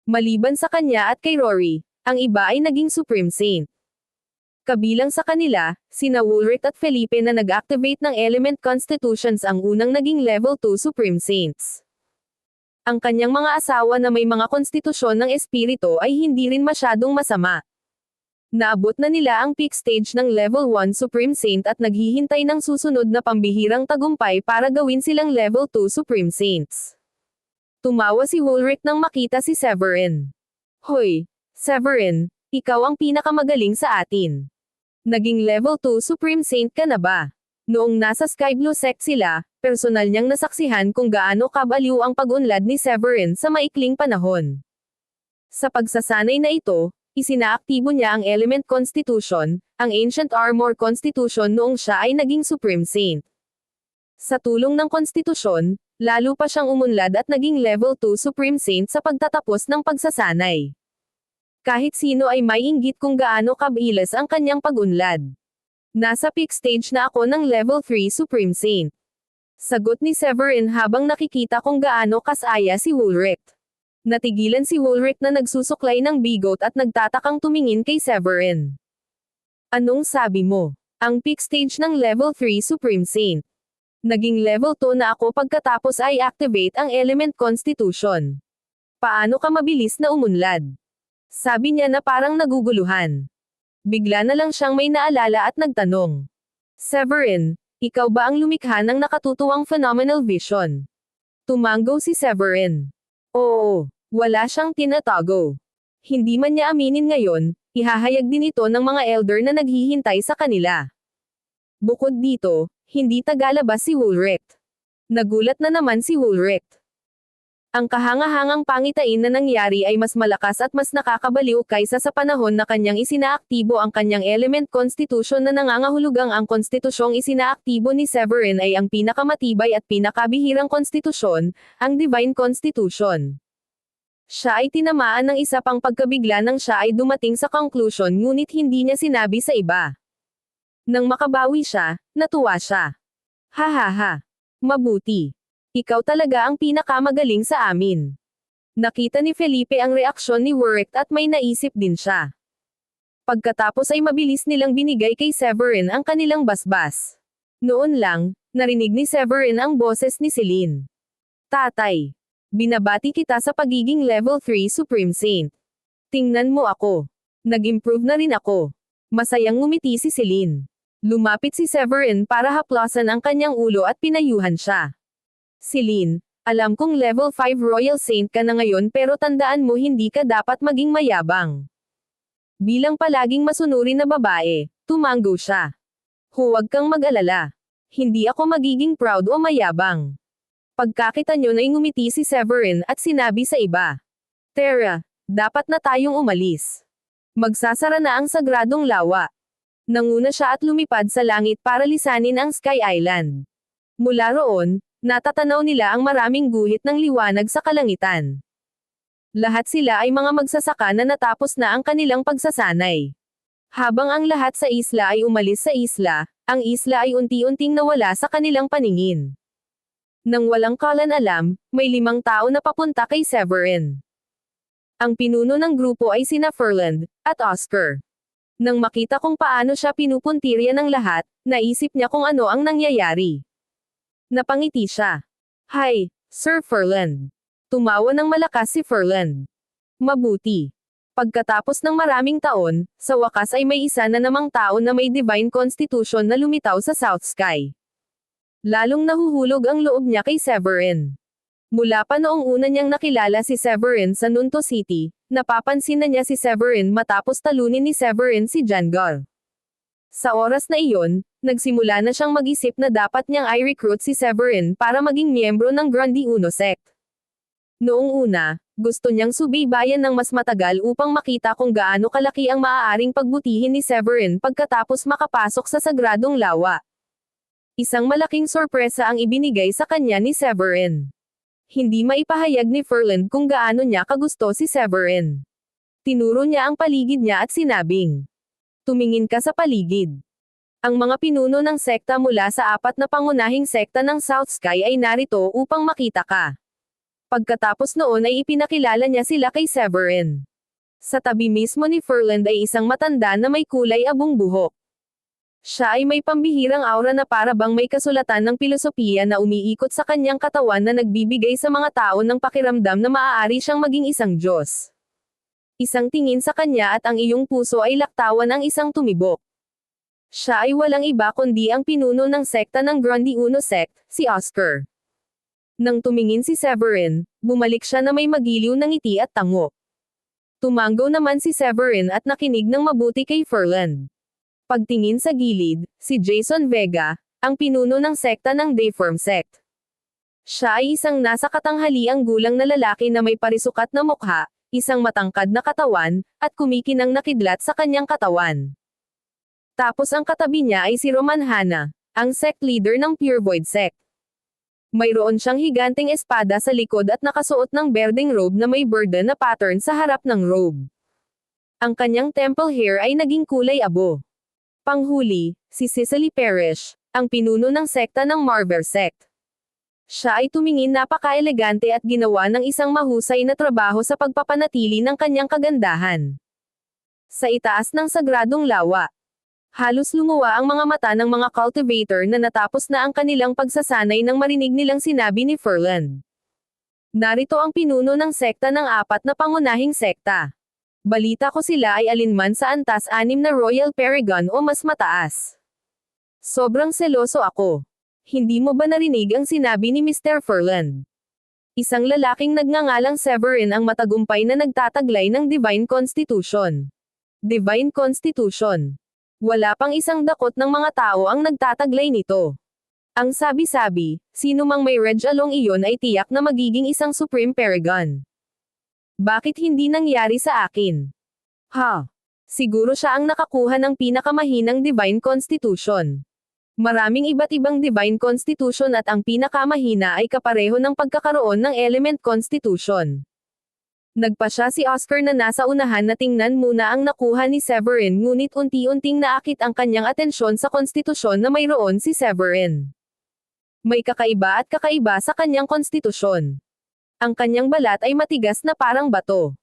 Maliban sa kanya at kay Rory, ang iba ay naging Supreme Saint. Kabilang sa kanila, sina Woolrich at Felipe na nag-activate ng Element Constitutions ang unang naging level 2 Supreme Saints. Ang kanyang mga asawa na may mga konstitusyon ng espiritu ay hindi rin masyadong masama. Naabot na nila ang peak stage ng level 1 Supreme Saint at naghihintay ng susunod na pambihirang tagumpay para gawin silang level 2 Supreme Saints. Tumawa si Woolrich nang makita si Severin. Hoy, Severin, ikaw ang pinakamagaling sa atin. Naging level 2 Supreme Saint ka na ba? Noong nasa Sky Blue Sect sila, personal niyang nasaksihan kung gaano kabaliw ang pag-unlad ni Severin sa maikling panahon. Sa pagsasanay na ito, isinaaktibo niya ang Element Constitution, ang Ancient Armor Constitution noong siya ay naging Supreme Saint. Sa tulong ng konstitusyon, lalo pa siyang umunlad at naging level 2 Supreme Saint sa pagtatapos ng pagsasanay. Kahit sino ay may inggit kung gaano kabilis ang kanyang pag-unlad. Nasa peak stage na ako ng level 3 Supreme Saint. Sagot ni Severin habang nakikita kung gaano kasaya si Woolrich. Natigilan si Woolrich na nagsusuklay ng bigot at nagtatakang tumingin kay Severin. Anong sabi mo? Ang peak stage ng level 3 Supreme Saint. Naging level 2 na ako pagkatapos ay activate ang Element Constitution. Paano ka mabilis na umunlad? Sabi niya na parang naguguluhan. Bigla na lang siyang may naalala at nagtanong. Severin, ikaw ba ang lumikha ng nakatutuwang phenomenal vision? Tumango si Severin. Oo, wala siyang tinatago. Hindi man niya aminin ngayon, ihahayag din ito ng mga elder na naghihintay sa kanila. Bukod dito, hindi tagalabas si Woolrich. Nagulat na naman si Woolrich. Ang kahangahangang pangitain na nangyari ay mas malakas at mas nakakabaliw kaysa sa panahon na kanyang isinaaktibo ang kanyang Element Constitution na nangangahulugang ang konstitusyong isinaaktibo ni Severin ay ang pinakamatibay at pinakabihirang konstitusyon, ang Divine Constitution. Siya ay tinamaan ng isa pang pagkabigla nang siya ay dumating sa conclusion ngunit hindi niya sinabi sa iba. Nang makabawi siya, natuwa siya. Ha ha ha. Mabuti. Ikaw talaga ang pinakamagaling sa amin. Nakita ni Felipe ang reaksyon ni Woolrich at may naisip din siya. Pagkatapos ay mabilis nilang binigay kay Severin ang kanilang basbas. Noon lang, narinig ni Severin ang boses ni Celine. Tatay. Binabati kita sa pagiging level 3 Supreme Saint. Tingnan mo ako. Nag-improve na rin ako. Masayang ngumiti si Celine. Lumapit si Severin para haplasan ang kanyang ulo at pinayuhan siya. Celine, alam kong level 5 Royal Saint ka na ngayon pero tandaan mo hindi ka dapat maging mayabang. Bilang palaging masunurin na babae, tumango siya. Huwag kang mag-alala. Hindi ako magiging proud o mayabang. Pagkakita nyo na ngumiti si Severin at sinabi sa iba. Tara, dapat na tayong umalis. Magsasara na ang sagradong lawa. Nanguna siya at lumipad sa langit para lisanin ang Sky Island. Mula roon, natatanaw nila ang maraming guhit ng liwanag sa kalangitan. Lahat sila ay mga magsasaka na natapos na ang kanilang pagsasanay. Habang ang lahat sa isla ay umalis sa isla, ang isla ay unti-unting nawala sa kanilang paningin. Nang walang kalan-alam, may 5 tao na papunta kay Severin. Ang pinuno ng grupo ay sina Ferland at Oscar. Nang makita kung paano siya pinupuntirya ng lahat, naisip niya kung ano ang nangyayari. Napangiti siya. Hi, Sir Furland. Tumawa ng malakas si Furland. Mabuti. Pagkatapos ng maraming taon, sa wakas ay may isa na namang tao na may divine constitution na lumitaw sa South Sky. Lalong nahuhulog ang loob niya kay Severin. Mula pa noong una niyang nakilala si Severin sa Nunto City, napapansin na niya si Severin matapos talunin ni Severin si Jangar. Sa oras na iyon, nagsimula na siyang mag-isip na dapat niyang i-recruit si Severin para maging miyembro ng Grundy Uno sect. Noong una, gusto niyang subaybayan ng mas matagal upang makita kung gaano kalaki ang maaaring pagbutihin ni Severin pagkatapos makapasok sa sagradong lawa. Isang malaking sorpresa ang ibinigay sa kanya ni Severin. Hindi maipahayag ni Furland kung gaano niya kagusto si Severin. Tinuro niya ang paligid niya at sinabing, tumingin ka sa paligid. Ang mga pinuno ng sekta mula sa 4 na pangunahing sekta ng South Sky ay narito upang makita ka. Pagkatapos noon ay ipinakilala niya sila kay Severin. Sa tabi mismo ni Furland ay isang matanda na may kulay abong buhok. Siya ay may pambihirang aura na para bang may kasulatan ng pilosopiya na umiikot sa kanyang katawan na nagbibigay sa mga tao ng pakiramdam na maaari siyang maging isang Diyos. Isang tingin sa kanya at ang iyong puso ay laktawan ang isang tumibok. Siya ay walang iba kundi ang pinuno ng sekta ng Grundy Uno sect, si Oscar. Nang tumingin si Severin, bumalik siya na may magiliw ng ngiti at tango. Tumanggo naman si Severin at nakinig ng mabuti kay Furland. Pagtingin sa gilid, si Jason Vega, ang pinuno ng sekta ng Dayform sect. Siya ay isang nasa katanghaliang gulang na lalaki na may parisukat na mukha, isang matangkad na katawan, at kumikinang nakidlat sa kanyang katawan. Tapos ang katabi niya ay si Roman Hanna, ang sect leader ng Pure Void sect. Mayroon siyang higanteng espada sa likod at nakasuot ng berdeng robe na may burden na pattern sa harap ng robe. Ang kanyang temple hair ay naging kulay abo. Panghuli, si Cicely Parrish, ang pinuno ng sekta ng Marver sect. Siya ay tumingin napaka-elegante at ginawa ng isang mahusay na trabaho sa pagpapanatili ng kanyang kagandahan. Sa itaas ng sagradong lawa, halos lumuwa ang mga mata ng mga cultivator na natapos na ang kanilang pagsasanay nang marinig nilang sinabi ni Furland. Narito ang pinuno ng sekta ng 4 na pangunahing sekta. Balita ko sila ay alinman sa antas 6 na Royal Paragon o mas mataas. Sobrang seloso ako. Hindi mo ba narinig ang sinabi ni Mr. Furland? Isang lalaking nagngangalang Severin ang matagumpay na nagtataglay ng Divine Constitution. Divine Constitution. Wala pang isang dakot ng mga tao ang nagtataglay nito. Ang sabi-sabi, sino mang may reg along iyon ay tiyak na magiging isang Supreme Paragon. Bakit hindi nangyari sa akin? Siguro siya ang nakakuha ng pinakamahinang Divine Constitution. Maraming iba't ibang Divine Constitution at ang pinakamahina ay kapareho ng pagkakaroon ng Element Constitution. Nagpa siya si Oscar na nasa unahan na tingnan muna ang nakuha ni Severin ngunit unti-unting naakit ang kanyang atensyon sa konstitusyon na mayroon si Severin. May kakaiba at kakaiba sa kanyang konstitusyon. Ang kanyang balat ay matigas na parang bato.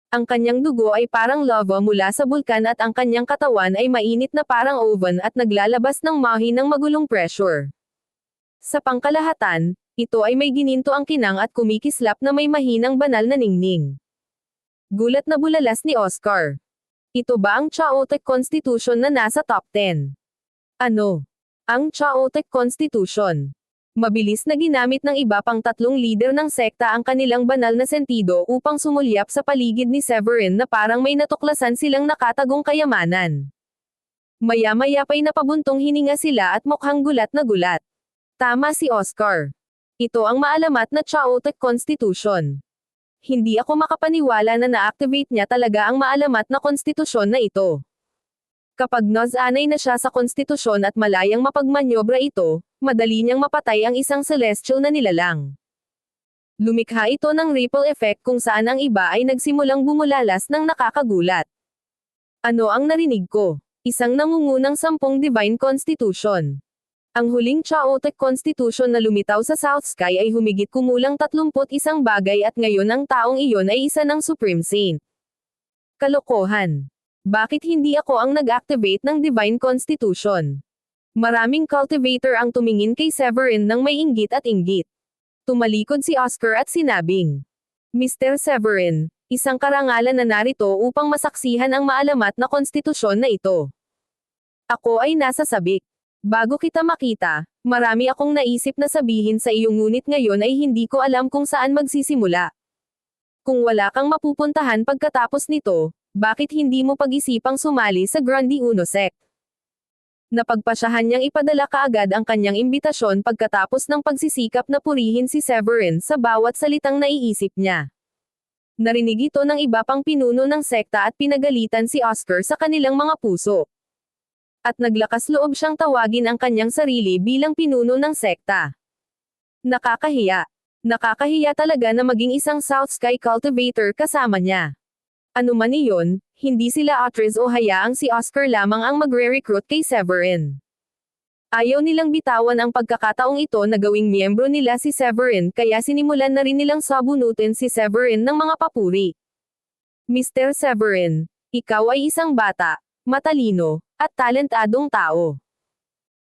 Ang kanyang dugo ay parang lava mula sa bulkan at ang kanyang katawan ay mainit na parang oven at naglalabas ng mahinang magulong pressure. Sa pangkalahatan, ito ay may gininto ang kinang at kumikislap na may mahinang banal na ningning. Gulat na bulalas ni Oscar. Ito ba ang Chaotic Constitution na nasa top 10? Ano? Ang Chaotic Constitution. Mabilis na ginamit ng iba pang 3 leader ng sekta ang kanilang banal na sentido upang sumulyap sa paligid ni Severin na parang may natuklasan silang nakatagong kayamanan. Maya-maya pa'y napabuntong hininga sila at mukhang gulat na gulat. Tama si Oscar. Ito ang maalamat na Chaotic Constitution. Hindi ako makapaniwala na na-activate niya talaga ang maalamat na konstitusyon na ito. Kapag nasanay na siya sa konstitusyon at malayang mapagmanyobra ito, madali niyang mapatay ang isang celestial na nilalang. Lumikha ito ng ripple effect kung saan ang iba ay nagsimulang bumulalas ng nakakagulat. Ano ang narinig ko? Isang nangungunang 10 Divine Constitution. Ang huling Chaotic Constitution na lumitaw sa South Sky ay humigit kumulang 31 bagay at ngayon ang taong iyon ay isa ng Supreme Saint. Kalokohan. Bakit hindi ako ang nag-activate ng Divine Constitution? Maraming cultivator ang tumingin kay Severin ng may inggit at inggit. Tumalikod si Oscar at sinabing, Mr. Severin, isang karangalan na narito upang masaksihan ang maalamat na konstitusyon na ito. Ako ay nasa sabik. Bago kita makita, marami akong naisip na sabihin sa iyo ngunit ngayon ay hindi ko alam kung saan magsisimula. Kung wala kang mapupuntahan pagkatapos nito, bakit hindi mo pag-isipang sumali sa Grandi Uno Sect? Napagpasyahan niyang ipadala kaagad ang kanyang imbitasyon pagkatapos ng pagsisikap na purihin si Severin sa bawat salitang naiisip niya. Narinig ito ng iba pang pinuno ng sekta at pinagalitan si Oscar sa kanilang mga puso. At naglakas loob siyang tawagin ang kanyang sarili bilang pinuno ng sekta. Nakakahiya. Nakakahiya talaga na maging isang South Sky cultivator kasama niya. Ano man iyon, hindi sila Atriz o hayaang si Oscar lamang ang magre-recruit kay Severin. Ayaw nilang bitawan ang pagkakataong ito na gawing miyembro nila si Severin kaya sinimulan na rin nilang sabunutin si Severin ng mga papuri. Mr. Severin, ikaw ay isang bata, matalino, at talentadong tao.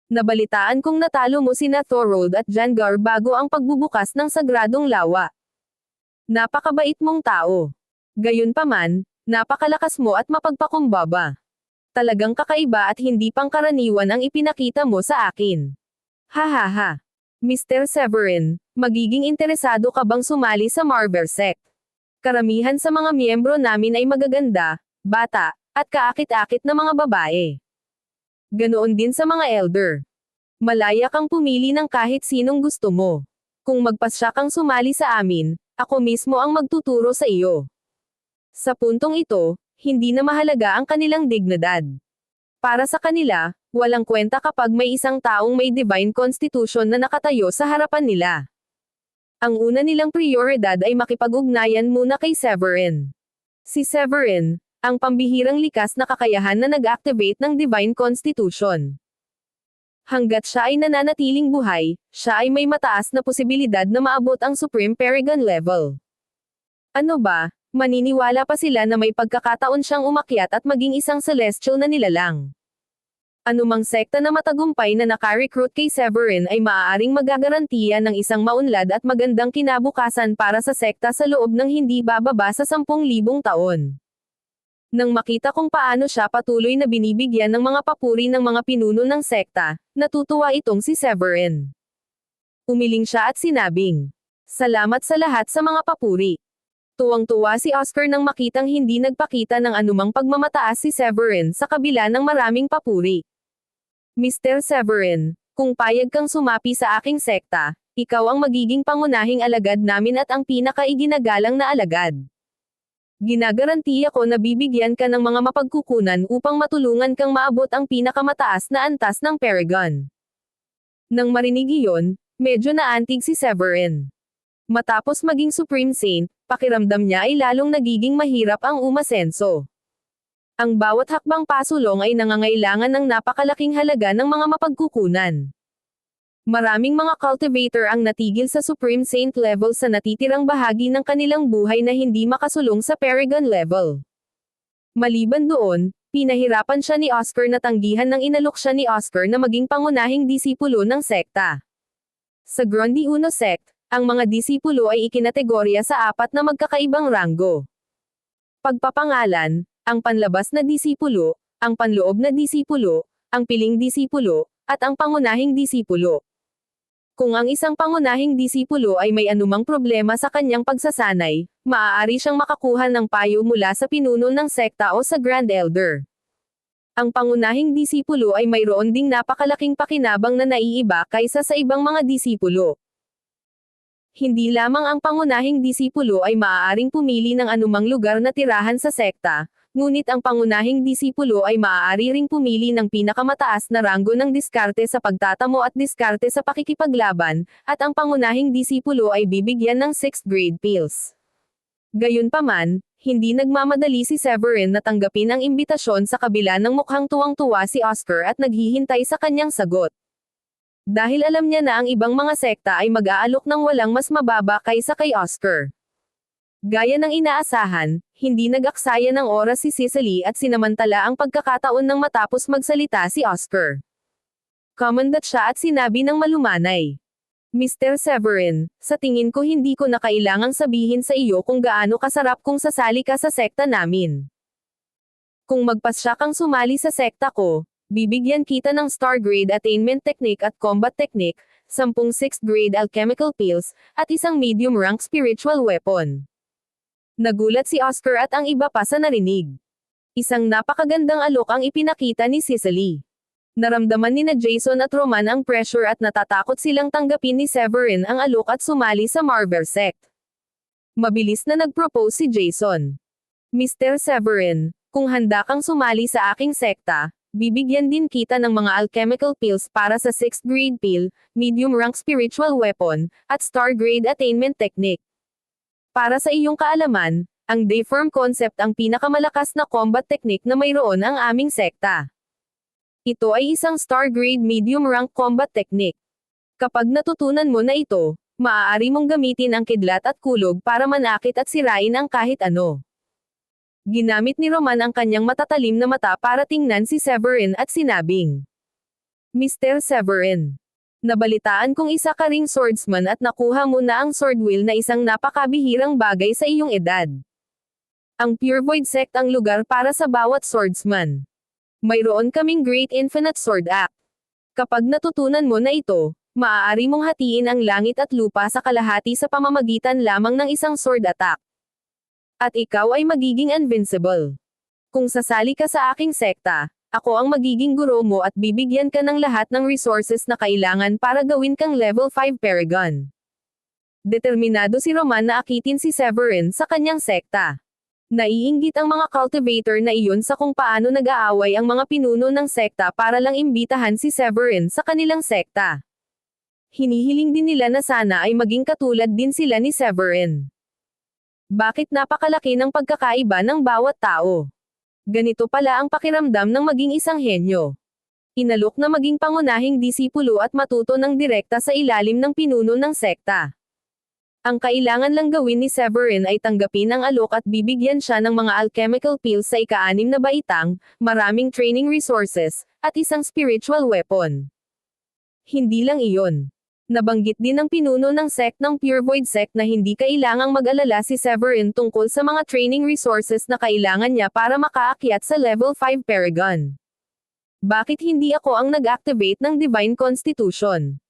Nabalitaan kong natalo mo sina Thorold at Jangar bago ang pagbubukas ng sagradong lawa. Napakabait mong tao. Gayunpaman, napakalakas mo at mapagpakumbaba. Talagang kakaiba at hindi pangkaraniwan ang ipinakita mo sa akin. Hahaha. Mr. Severin, magiging interesado ka bang sumali sa Marber Sect? Karamihan sa mga miyembro namin ay magaganda, bata, at kaakit-akit na mga babae. Ganoon din sa mga elder. Malaya kang pumili ng kahit sinong gusto mo. Kung magpasya kang sumali sa amin, ako mismo ang magtuturo sa iyo. Sa puntong ito, hindi na mahalaga ang kanilang dignidad. Para sa kanila, walang kwenta kapag may isang taong may Divine Constitution na nakatayo sa harapan nila. Ang una nilang prioridad ay makipag-ugnayan muna kay Severin. Si Severin, ang pambihirang likas na kakayahan na nag-activate ng Divine Constitution. Hanggat siya ay nananatiling buhay, siya ay may mataas na posibilidad na maabot ang Supreme Paragon level. Ano ba? Maniniwala pa sila na may pagkakataon siyang umakyat at maging isang celestial na nilalang. Anumang sekta na matagumpay na naka-recruit kay Severin ay maaaring magagarantiya ng isang maunlad at magandang kinabukasan para sa sekta sa loob ng hindi bababa sa 10,000 taon. Nang makita kung paano siya patuloy na binibigyan ng mga papuri ng mga pinuno ng sekta, natutuwa itong si Severin. Umiling siya at sinabing, "Salamat sa lahat sa mga papuri." Tuwang-tuwa si Oscar nang makitang hindi nagpakita ng anumang pagmamataas si Severin sa kabila ng maraming papuri. Mr. Severin, kung payag kang sumapi sa aking sekta, ikaw ang magiging pangunahing alagad namin at ang pinaka-iginagalang na alagad. Ginagarantiya ko na bibigyan ka ng mga mapagkukunan upang matulungan kang maabot ang pinakamataas na antas ng Paragon. Nang marinig iyon, medyo naantig si Severin. Matapos maging Supreme Saint, pakiramdam niya ay lalong nagiging mahirap ang umasenso. Ang bawat hakbang pasulong ay nangangailangan ng napakalaking halaga ng mga mapagkukunan. Maraming mga cultivator ang natigil sa Supreme Saint level sa natitirang bahagi ng kanilang buhay na hindi makasulong sa Paragon level. Maliban doon, pinahirapan siya ni Oscar na tanggihan ng inalok siya ni Oscar na maging pangunahing disipulo ng sekta. Sa Grandi Uno Sect, ang mga disipulo ay ikinategorya sa 4 na magkakaibang ranggo. Pagpapangalan, ang panlabas na disipulo, ang panloob na disipulo, ang piling disipulo, at ang pangunahing disipulo. Kung ang isang pangunahing disipulo ay may anumang problema sa kanyang pagsasanay, maaari siyang makakuha ng payo mula sa pinuno ng sekta o sa Grand Elder. Ang pangunahing disipulo ay mayroon ding napakalaking pakinabang na naiiba kaysa sa ibang mga disipulo. Hindi lamang ang pangunahing disipulo ay maaaring pumili ng anumang lugar na tirahan sa sekta, ngunit ang pangunahing disipulo ay maaari ring pumili ng pinakamataas na ranggo ng diskarte sa pagtatamo at diskarte sa pakikipaglaban, at ang pangunahing disipulo ay bibigyan ng 6th grade pills. Gayunpaman, hindi nagmamadali si Severin na tanggapin ang imbitasyon sa kabila ng mukhang tuwang-tuwa si Oscar at naghihintay sa kanyang sagot. Dahil alam niya na ang ibang mga sekta ay mag-aalok ng walang mas mababa kaysa kay Oscar. Gaya ng inaasahan, Hindi nag-aksaya ng oras si Cicely at sinamantala ang pagkakataon nang matapos magsalita si Oscar. Kumandat siya at sinabi ng malumanay. Mr. Severin, sa tingin ko hindi ko na kailangang sabihin sa iyo kung gaano kasarap kung sasali ka sa sekta namin. Kung magpasya kang sumali sa sekta ko, bibigyan kita ng Star Grade Attainment Technique at Combat Technique, 10 6th Grade Alchemical Pills, at isang medium rank spiritual weapon. Nagulat si Oscar at ang iba pa sa narinig. Isang napakagandang alok ang ipinakita ni Cicely. Naramdaman ni na Jason at Roman ang pressure at natatakot silang tanggapin ni Severin ang alok at sumali sa Marver sect. Mabilis na nag-propose si Jason. Mr. Severin, kung handa kang sumali sa aking sekta, bibigyan din kita ng mga alchemical pills para sa 6th grade pill, medium rank spiritual weapon, at star grade attainment technique. Para sa iyong kaalaman, ang Dayform concept ang pinakamalakas na combat technique na mayroon ang aming sekta. Ito ay isang star grade medium rank combat technique. Kapag natutunan mo na ito, maaari mong gamitin ang kidlat at kulog para manakit at sirain ang kahit ano. Ginamit ni Roman ang kanyang matatalim na mata para tingnan si Severin at sinabing, Mr. Severin, nabalitaan kong isa ka ring swordsman at nakuha mo na ang sword wheel na isang napakabihirang bagay sa iyong edad. Ang Pure Void Sect ang lugar para sa bawat swordsman. Mayroon kaming Great Infinite Sword Act. Kapag natutunan mo na ito, maaari mong hatiin ang langit at lupa sa kalahati sa pamamagitan lamang ng isang sword attack. At ikaw ay magiging invincible. Kung sasali ka sa aking sekta, ako ang magiging guro mo at bibigyan ka ng lahat ng resources na kailangan para gawin kang level 5 Paragon. Determinado si Roman na akitin si Severin sa kanyang sekta. Naiinggit ang mga cultivator na iyon sa kung paano nag-aaway ang mga pinuno ng sekta para lang imbitahan si Severin sa kanilang sekta. Hinihiling din nila na sana ay maging katulad din sila ni Severin. Bakit napakalaki ng pagkakaiba ng bawat tao? Ganito pala ang pakiramdam ng maging isang henyo. Inalok na maging pangunahing disipulo at matuto ng direkta sa ilalim ng pinuno ng sekta. Ang kailangan lang gawin ni Severin ay tanggapin ang alok at bibigyan siya ng mga alchemical pills sa ika-6 na baitang, maraming training resources, at isang spiritual weapon. Hindi lang iyon. Nabanggit din ng pinuno ng sect ng Pure Void Sect na hindi kailangang mag-alala si Severin tungkol sa mga training resources na kailangan niya para makaakyat sa level 5 Paragon. Bakit hindi ako ang nag-activate ng Divine Constitution?